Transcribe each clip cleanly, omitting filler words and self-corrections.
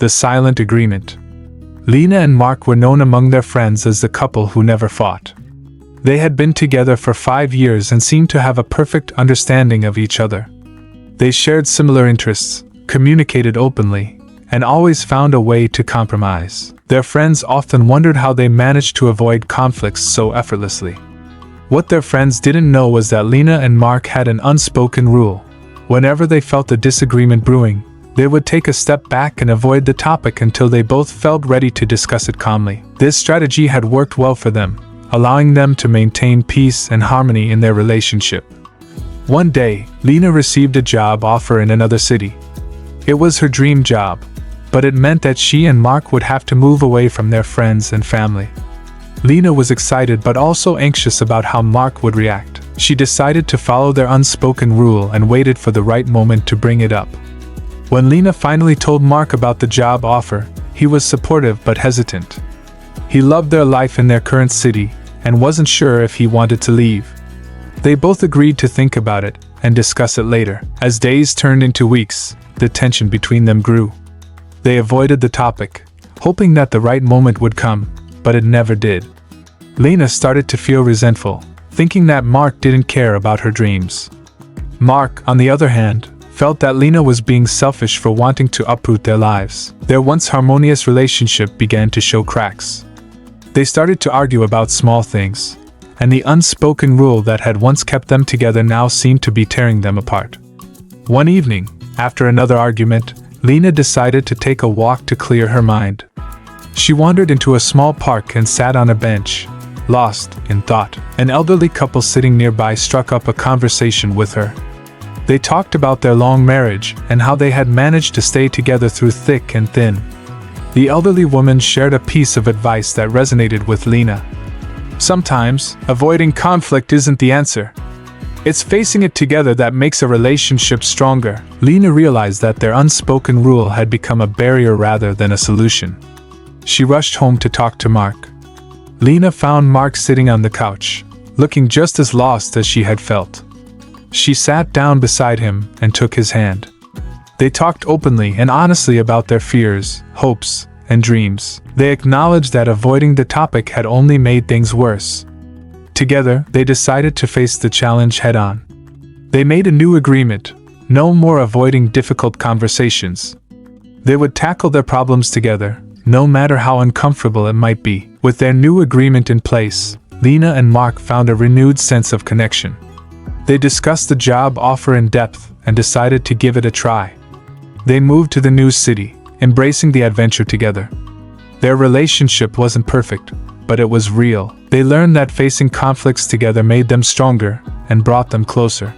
The Silent Agreement. Lena and Mark were known among their friends as the couple who never fought. They had been together for 5 years and seemed to have a perfect understanding of each other. They shared similar interests, communicated openly, and always found a way to compromise. Their friends often wondered how they managed to avoid conflicts so effortlessly. What their friends didn't know was that Lena and Mark had an unspoken rule. Whenever they felt a disagreement brewing, they would take a step back and avoid the topic until they both felt ready to discuss it calmly. This strategy had worked well for them, allowing them to maintain peace and harmony in their relationship. One day, Lena received a job offer in another city. It was her dream job, but it meant that she and Mark would have to move away from their friends and family. Lena was excited but also anxious about how Mark would react. She decided to follow their unspoken rule and waited for the right moment to bring it up. When Lena finally told Mark about the job offer, he was supportive but hesitant. He loved their life in their current city and wasn't sure if he wanted to leave. They both agreed to think about it and discuss it later. As days turned into weeks, the tension between them grew. They avoided the topic, hoping that the right moment would come, but it never did. Lena started to feel resentful, thinking that Mark didn't care about her dreams. Mark, on the other hand, felt that Lena was being selfish for wanting to uproot their lives. Their once harmonious relationship began to show cracks. They started to argue about small things, and the unspoken rule that had once kept them together now seemed to be tearing them apart. One evening, after another argument, Lena decided to take a walk to clear her mind. She wandered into a small park and sat on a bench, lost in thought. An elderly couple sitting nearby struck up a conversation with her. They talked about their long marriage and how they had managed to stay together through thick and thin. The elderly woman shared a piece of advice that resonated with Lena. Sometimes, avoiding conflict isn't the answer. It's facing it together that makes a relationship stronger. Lena realized that their unspoken rule had become a barrier rather than a solution. She rushed home to talk to Mark. Lena found Mark sitting on the couch, looking just as lost as she had felt. She sat down beside him and took his hand. They talked openly and honestly about their fears, hopes, and dreams. They acknowledged that avoiding the topic had only made things worse. Together, they decided to face the challenge head-on. They made a new agreement: no more avoiding difficult conversations. They would tackle their problems together, no matter how uncomfortable it might be. With their new agreement in place, Lena and Mark found a renewed sense of connection. They discussed the job offer in depth and decided to give it a try. They moved to the new city, embracing the adventure together. Their relationship wasn't perfect, but it was real. They learned that facing conflicts together made them stronger and brought them closer.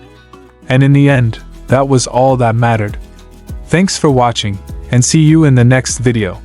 And in the end, that was all that mattered. Thanks for watching, and see you in the next video.